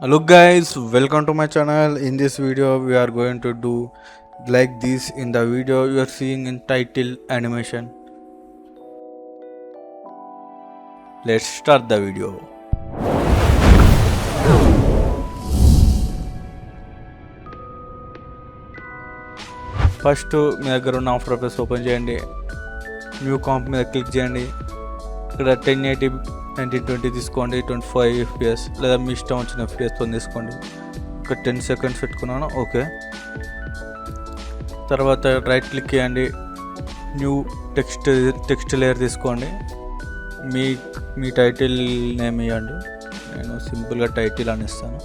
Hello guys, welcome to my channel. In this video we are going to do like this. In the video you are seeing in title animation. Let's start the video. First మీ దగ్గర ఉన్న after effects open చేయండి. New comp మీద click చేయండి. ఇక్కడ 1080 1920 తీసుకోండి, 25 FPS లేదా మీ ఇష్టం వచ్చిన FPSతో తీసుకోండి. ఒక 10 seconds పెట్టుకున్నాను. ఓకే, తర్వాత రైట్ క్లిక్ చేయండి. న్యూ టెక్స్ట్ లేయర్ తీసుకోండి. మీ టైటిల్ నేమ్ ఇవ్వండి. నేను సింపుల్గా టైటిల్ అని ఇస్తాను.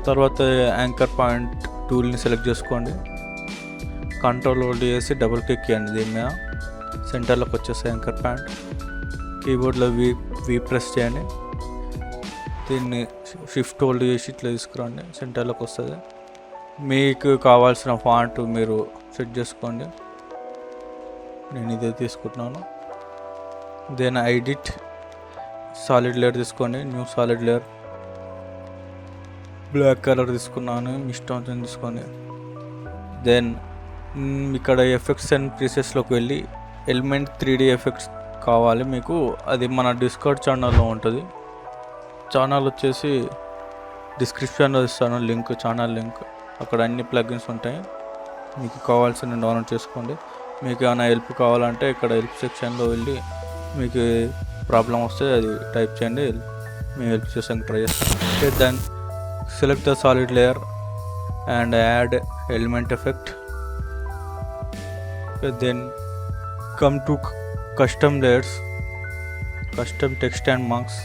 తర్వాత యాంకర్ పాయింట్ టూల్ని సెలెక్ట్ చేసుకోండి. కంట్రోల్ హోల్డ్ చేసి డబుల్ క్లిక్ చేయండి. దీని మీద సెంటర్లోకి వచ్చేసి యాంకర్ పాయింట్. కీబోర్డ్లో వి ప్రెస్ చేయండి. దీన్ని షిఫ్ట్ హోల్డ్ చేసి ఇట్లా తీసుకురండి, సెంటర్లోకి వస్తుంది. మీకు కావాల్సిన ఫాంట్ మీరు సెట్ చేసుకోండి. నేను ఇదే తీసుకుంటున్నాను. దెన్ ఎడిట్ సాలిడ్ లేయర్ తీసుకోండి. New solid layer black colour తీసుకున్నాను, మీ ఇష్టం వచ్చింది తీసుకోండి. దెన్ ఇక్కడ ఎఫెక్ట్స్ అండ్ ప్రీసెస్లోకి వెళ్ళి ఎలిమెంట్ 3D ఎఫెక్ట్స్ కావాలి మీకు. అది మన డిస్కౌంట్ ఛానల్లో ఉంటుంది. ఛానల్ వచ్చేసి డిస్క్రిప్షన్లో ఇస్తాను లింక్, ఛానల్ లింక్. అక్కడ అన్ని ప్లగిన్స్ ఉంటాయి, మీకు కావాల్సిన డౌన్లోడ్ చేసుకోండి. మీకు ఏమైనా హెల్ప్ కావాలంటే ఇక్కడ హెల్ప్ సెక్షన్లో వెళ్ళి మీకు ప్రాబ్లం వస్తే అది టైప్ చేయండి, మేము హెల్ప్ చేసాక ట్రై చేస్తాం. Then select the solid layer and add element effect. Then come to custom layers, custom text and marks.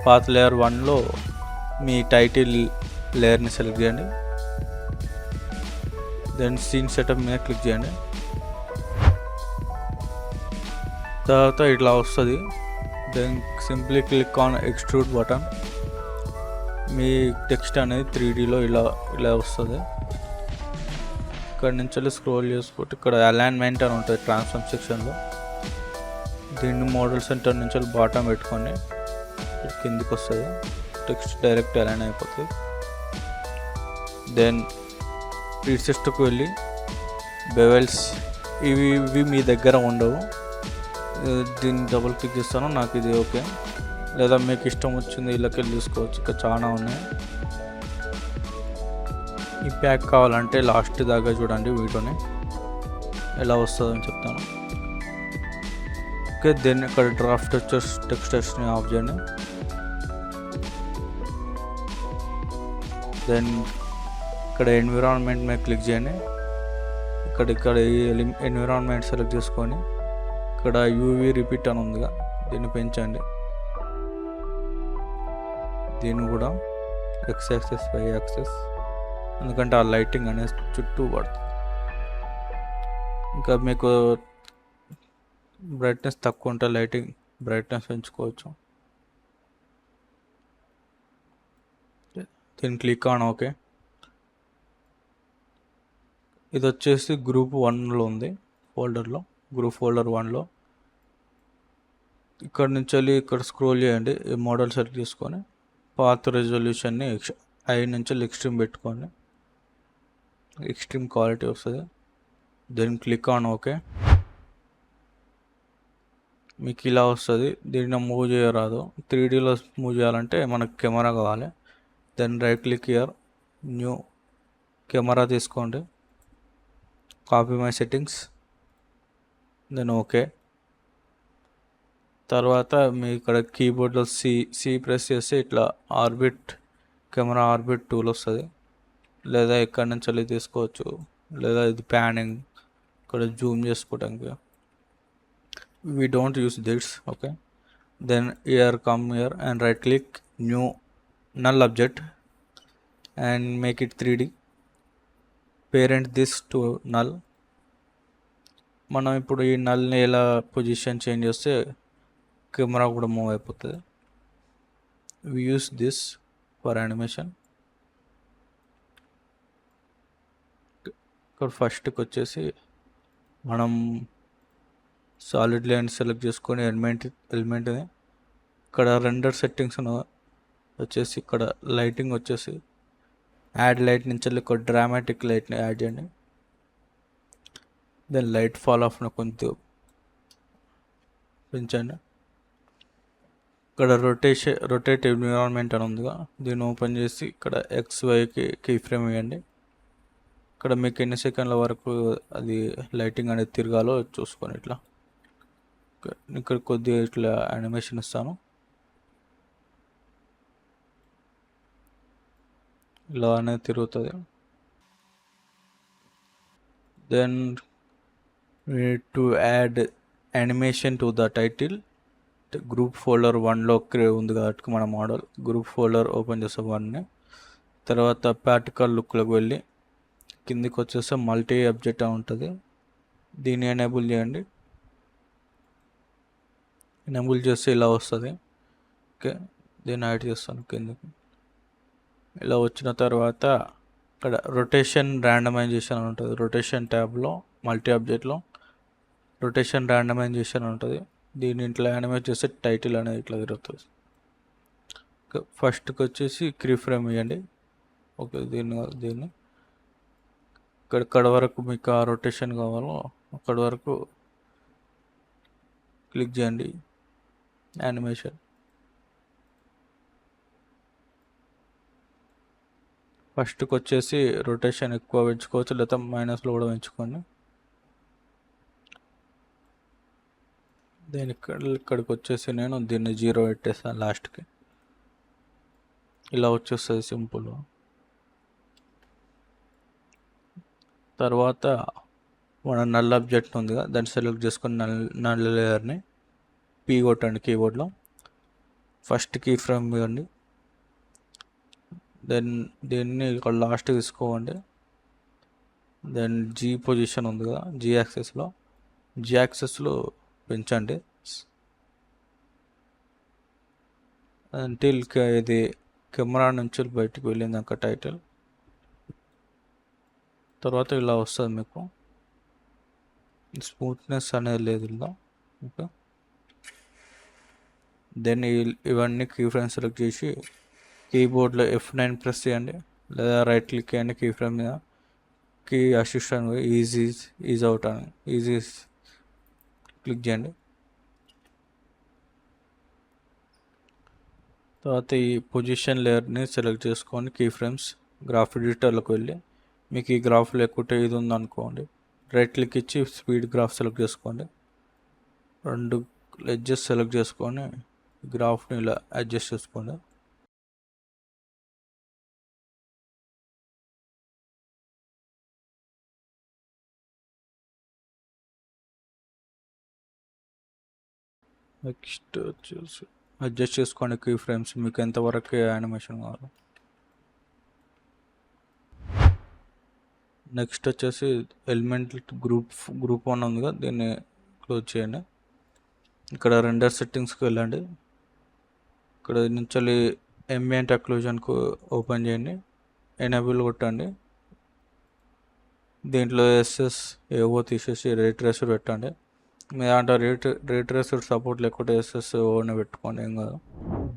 Path layer 1లో మీ టైటిల్ లేయర్ని సెలెక్ట్ చేయండి. దెన్ సీన్ సెటప్ మీద క్లిక్ చేయండి. తర్వాత ఇట్లా వస్తుంది. Then simply click on extrude button. మీ టెక్స్ట్ అనేది 3Dలో ఇలా వస్తుంది. ఇక్కడ నుంచి స్క్రోల్ చేసుకుంటే ఇక్కడ అలైన్మెంట్ అని ఉంటుంది ట్రాన్స్ఫార్మ్ సెక్షన్లో. దీన్ని మోడల్ సెంటర్ నుంచి బాటం పెట్టుకొని కిందికి వస్తుంది. టెక్స్ట్ డైరెక్ట్ అలైన్ అయిపోతుంది. దెన్ ప్రీసెట్కి వెళ్ళి బెవెల్స్ ఇవి మీ దగ్గర ఉండవు. దీన్ని డబుల్ క్లిక్ చేస్తాను, నాకు ఇది ఓకే. లేదా మీకు ఇష్టం వచ్చింది ఇళ్ళకి వెళ్ళి తీసుకోవచ్చు, ఇక్కడ చాలా ఉన్నాయి. ఈ ప్యాక్ కావాలంటే లాస్ట్ దాకా చూడండి వీడియోని, ఎలా వస్తుందని చెప్తాను. ఓకే, దెన్ ఇక్కడ డ్రాఫ్ట్ టెక్స్ట్ని ఆఫ్ చేయండి. దెన్ ఇక్కడ ఎన్విరాన్మెంట్ మీద క్లిక్ చేయండి. ఇక్కడ ఈ ఎన్విరాన్మెంట్ సెలెక్ట్ చేసుకొని ఇక్కడ యూవీ రిపీట్ అని ఉందిగా, దీన్ని పెంచండి. దీన్ని కూడా X యాక్సెస్ Y యాక్సెస్, ఎందుకంటే ఆ లైటింగ్ అనేది చుట్టూ పడుతుంది. ఇంకా మీకు బ్రైట్నెస్ తక్కువ ఉంటే లైటింగ్ బ్రైట్నెస్ పెంచుకోవచ్చు. దీన్ని క్లిక్ ఆన్ ఓకే. ఇది వచ్చేసి గ్రూప్ 1లో ఉంది, ఫోల్డర్లో, గ్రూప్ ఫోల్డర్ 1లో. ఇక్కడ నుంచి వెళ్ళి ఇక్కడ స్క్రోల్ చేయండి. ఈ మోడల్ సెలెక్ట్ చేసుకొని పాత్ రెజల్యూషన్ని ఐ నుంచి ఎక్స్ట్రీమ్ పెట్టుకోండి, ఎక్స్ట్రీమ్ క్వాలిటీ వస్తుంది. Then click on okay. మీకు ఇలా వస్తుంది. దీన్ని మూవ్ చేయరాదు. 3Dలో మూవ్ చేయాలంటే మనకు కెమెరా కావాలి. Then right click here, new camera తీసుకోండి, copy my settings, then okay. తర్వాత మీ ఇక్కడ కీబోర్డ్లో సి ప్రెస్ చేస్తే ఇట్లా కెమెరా ఆర్బిట్ టూల్ వస్తుంది. లేదా ఎక్కడి నుంచి వెళ్ళి తీసుకోవచ్చు, లేదా ఇది ప్యానింగ్ ఇక్కడ జూమ్ చేసుకోవడానికి. We don't use this. Okay, then come here and right click, new null object and make it 3D. Parent this to null. మనం ఇప్పుడు ఈ నల్ని ఎలా పొజిషన్ చేంజ్ చేస్తే కెమెరా కూడా మూవ్ అయిపోతుంది. We use this for animation. ఇక్కడ ఫస్ట్కి వచ్చేసి మనం సాలిడ్ లైన్ సెలెక్ట్ చేసుకొని ఎలిమెంట్ని ఇక్కడ రెండర్ సెట్టింగ్స్ వచ్చేసి ఇక్కడ లైటింగ్ వచ్చేసి యాడ్ లైట్ నుంచి ఒక డ్రామాటిక్ లైట్ని యాడ్ చేయండి. దెన్ లైట్ ఫాల్ ఆఫ్ను కొంచెం పెంచండి. ఇక్కడ రొటేట్ ఎన్విరాన్మెంట్ అని ఉందిగా, దీన్ని ఓపెన్ చేసి ఇక్కడ XYకి కీ ఫ్రేమ్ వేయండి. ఇక్కడ మీకు ఎన్ని సెకండ్ల వరకు అది లైటింగ్ అనేది తిరగాలో చూసుకొని ఇట్లా ఇక్కడ కొద్దిగా ఇట్లా యానిమేషన్ ఇస్తాను. ఇలా అనేది తిరుగుతుంది. Then to add animation to the title. Group folder 1లో ఉంది కాబట్టి మన మోడల్ గ్రూప్ ఫోల్డర్ ఓపెన్ చేస్తాం 1ని. తర్వాత ప్రాక్టికల్ లుక్లోకి వెళ్ళి కిందికి వచ్చేస్తే మల్టీ ఆబ్జెక్ట్ అని ఉంటుంది, దీన్ని ఎనేబుల్ చేయండి. ఎనేబుల్ చేస్తే ఇలా వస్తుంది. ఓకే, దీన్ని యాడ్ చేస్తాను కిందకి. ఇలా వచ్చిన తర్వాత ఇక్కడ రొటేషన్ ర్యాండమైజేషన్ అని ఉంటుంది. రొటేషన్ ట్యాబ్లో మల్టీ ఆబ్జెక్ట్లో రొటేషన్ ర్యాండమైజేషన్ ఉంటుంది. దీన్ని ఇట్లా యానిమేట్ చేస్తే టైటిల్ అనేది ఇట్లా తిరుగుతుంది. ఫస్ట్కి వచ్చేసి కీ ఫ్రేమ్ ఇవ్వండి. ఓకే, దీన్ని ఇక్కడ వరకు మీకు ఆ రొటేషన్ కావాలో అక్కడ వరకు క్లిక్ చేయండి. యానిమేషన్ ఫస్ట్కి వచ్చేసి రొటేషన్ ఎక్కువ పెంచుకోవచ్చు, లేదా మైనస్లో కూడా పెంచుకోండి. ఇక్కడికి వచ్చేసి నేను దీన్ని 0 పెట్టేస్తాను లాస్ట్కి. ఇలా వచ్చేస్తుంది సింపుల్. తర్వాత మన నల్ ఆబ్జెక్ట్ ఉందిగా, దాన్ని సెలెక్ట్ చేసుకొని నల్ లేయర్ని పీ కొట్టండి కీబోర్డ్లో. ఫస్ట్ కీ ఫ్రేమ్ ఇవ్వండి. దెన్ దీన్ని ఇక్కడ లాస్ట్ తీసుకోండి. దెన్ జీ పొజిషన్ ఉంది కదా, జీ యాక్సెస్లో పెంచండి అంటిల్ ఇది కెమెరా నుంచి బయటికి వెళ్ళిందాక టైటిల్. తర్వాత ఇలా వస్తుంది మీకు, స్మూత్నెస్ అనేది లేదు ఇలా. ఓకే, దెన్ ఇవన్నీ కీ ఫ్రేమ్ సెలెక్ట్ చేసి కీబోర్డ్లో F9 ప్రెస్ చేయండి, లేదా రైట్ క్లిక్ చేయండి కీ ఫ్రేమ్ మీద. కీ అసిస్టెంట్ ఈజ్ అవుట్ అని ఈజీ క్లిక్ చేయండి. తర్వాత ఈ పొజిషన్ లేయర్ని సెలెక్ట్ చేసుకొని కీ ఫ్రేమ్స్ గ్రాఫ్ ఎడిటర్లోకి వెళ్ళి మీకు ఈ గ్రాఫ్ లేకుంటే ఇది ఉందనుకోండి, రైట్ క్లిక్ ఇచ్చి స్పీడ్ గ్రాఫ్ సెలెక్ట్ చేసుకోండి. 2 ఎడ్జెస్ సెలెక్ట్ చేసుకొని గ్రాఫ్ని ఇలా అడ్జస్ట్ చేసుకోండి. నెక్స్ట్ వచ్చేసి అడ్జస్ట్ చేసుకోండి కీ ఫ్రేమ్స్ మీకు ఎంతవరకు యానిమేషన్ కావాలి. నెక్స్ట్ వచ్చేసి ఎలిమెంట్ గ్రూప్ 1 ఉందిగా, దీన్ని క్లోజ్ చేయండి. ఇక్కడ రెండర్ సెట్టింగ్స్కి వెళ్ళండి. ఇక్కడ నుంచి ambient occlusionకు ఓపెన్ చేయండి, ఎనేబుల్ కొట్టండి. దీంట్లో SS ఏవో తీసేసి రే ట్రేసర్ పెట్టండి. మీ దాంట్లో రే ట్రేసర్ సపోర్ట్ లేకుంటే SS ఓనే పెట్టుకోండి, ఏం కాదు.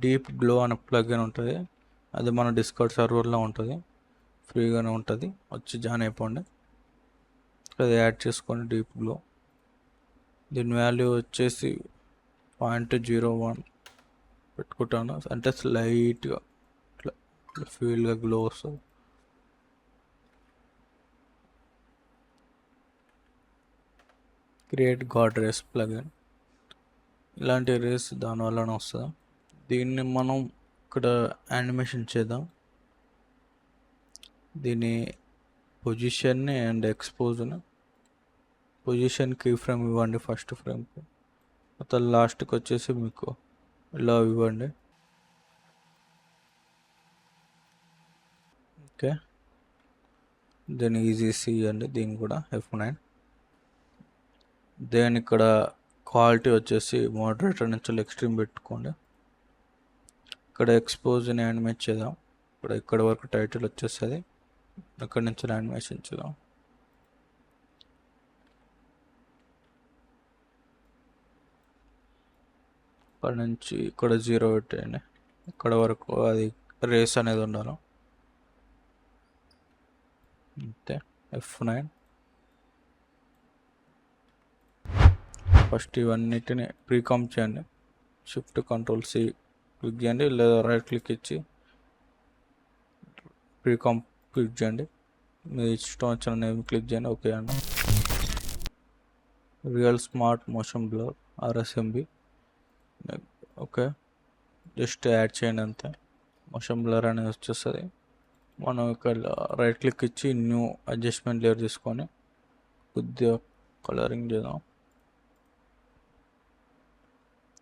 డీప్ గ్లో అనే ప్లగ్ఇన్ ఉంటుంది, అది మన డిస్కౌంట్ సర్వర్లో ఉంటుంది, ఫ్రీగానే ఉంటుంది, వచ్చి జాయిన్ అయిపోండి. అది యాడ్ చేసుకోండి డీప్ గ్లో. దీని వాల్యూ వచ్చేసి 0.01 పెట్టుకుంటాను, అంటే స్లైట్గా ఇట్లా ఫీల్గా గ్లో వస్తుంది. క్రియేట్ గాడ్ రేస్ ప్లగిన్, ఇలాంటి రేస్ దానివల్లనే వస్తుంది. దీన్ని మనం ఇక్కడ యానిమేషన్ చేద్దాం. దీని పొజిషన్ని అండ్ ఎక్స్పోజ్ని, పొజిషన్ కీ ఫ్రేమ్ ఇవ్వండి ఫస్ట్ ఫ్రేమ్కి, మొత్తం లాస్ట్కి వచ్చేసి మీకు ఇలా ఇవ్వండి. ఓకే, దీన్ని ఈజీ సి ఇవ్వండి, దీన్ని కూడా F9. దెన్ ఇక్కడ క్వాలిటీ వచ్చేసి మోడరేటర్ నుంచి ఎక్స్ట్రీమ్ పెట్టుకోండి. ఇక్కడ ఎక్స్పోజ్ని యానిమేట్ చేద్దాం. ఇక్కడ వరకు టైటిల్ వచ్చేస్తుంది, ఇక్కడ నుంచి యానిమేషన్ చేద్దాం. ఇక్కడ నుంచి ఇక్కడ 0 పెట్టేయండి. ఇక్కడ వరకు అది రేస్ అనేది ఉండాలి. అంతే. F9. ఫస్ట్ ఇవన్నిటిని ప్రీకాంప్ చేయండి. షిఫ్ట్ కంట్రోల్ C క్లిక్ చేయండి, లేదా రైట్ క్లిక్ ఇచ్చి ప్రీకాంప్ క్లిక్ చేయండి. మీ ఇష్టం వచ్చిన నేమ్ క్లిక్ చేయండి. ఓకే అండి. Real smart motion blur RSMB. Okay, just add చేయండి అంతే. మోషన్ బ్లర్ అనేది వచ్చేస్తుంది. మనం ఇక్కడ రైట్ క్లిక్ ఇచ్చి న్యూ అడ్జస్ట్మెంట్ లేయర్ తీసుకొని కొద్దిగా కలరింగ్ చేద్దాం.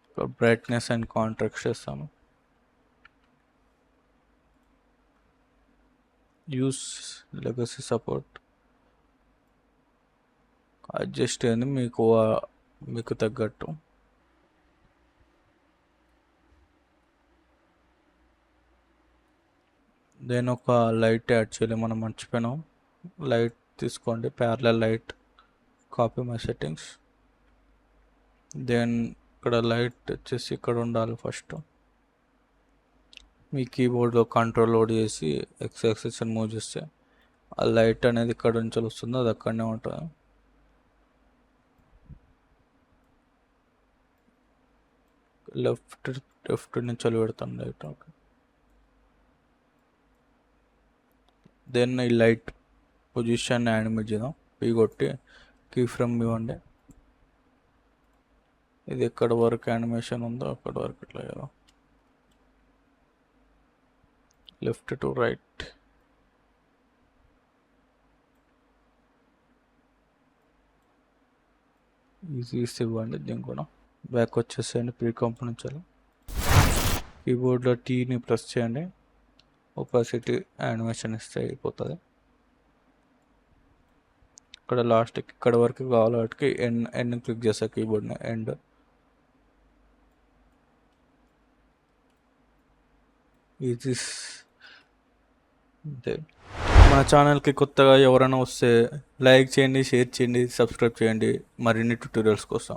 ఇక్కడ బ్రైట్నెస్ అండ్ కాంట్రాక్ట్ చేస్తాము. Use legacy support. అడ్జస్ట్ అయ్యింది మీకు తగ్గట్టు. దెన్ ఒక లైట్ యాడ్ చేయాలి, మనం మర్చిపోయినాం. లైట్ తీసుకోండి, parallel light. Copy my settings. Then ఇక్కడ లైట్ వచ్చేసి ఇక్కడ ఉండాలి. ఫస్ట్ మీ కీబోర్డ్లో కంట్రోల్ లోడ్ చేసి X యాక్సిస్ అని మూవ్ చేస్తే ఆ లైట్ అనేది ఇక్కడ నుంచి వస్తుందో అది అక్కడనే ఉంటుంది. లెఫ్ట్ నుంచి పెడతాను లైట్. ఓకే. దెన్ ఈ లైట్ పొజిషన్ యానిమేట్ చేద్దాం. పీ కొట్టి కీ ఫ్రేమ్ ఇవ్వండి. ఇది ఎక్కడ వరకు యానిమేషన్ ఉందో అక్కడ వరకు ఇట్లా చేద్దాం. Left to right. ఈజీ ఇవ్వండి. దీన్ని కూడా బ్యాక్ వచ్చేసేయండి. ప్రీకాంప్ నుంచి కీబోర్డ్లో టీని ప్రెస్ చేయండి. ఒపాసిటీ యానిమేషన్ ఇస్తే అయిపోతుంది. ఇక్కడ లాస్ట్కి ఇక్కడ వరకు కావాలి వాటికి ఎండ్ క్లిక్ చేస్తా కీబోర్డ్ని. ఎండ్. ఈజీ అంతే. మన ఛానల్కి కొత్తగా ఎవరైనా వస్తే లైక్ చేయండి, షేర్ చేయండి, సబ్స్క్రైబ్ చేయండి మరిన్ని ట్యూటోరియల్స్ కోసం.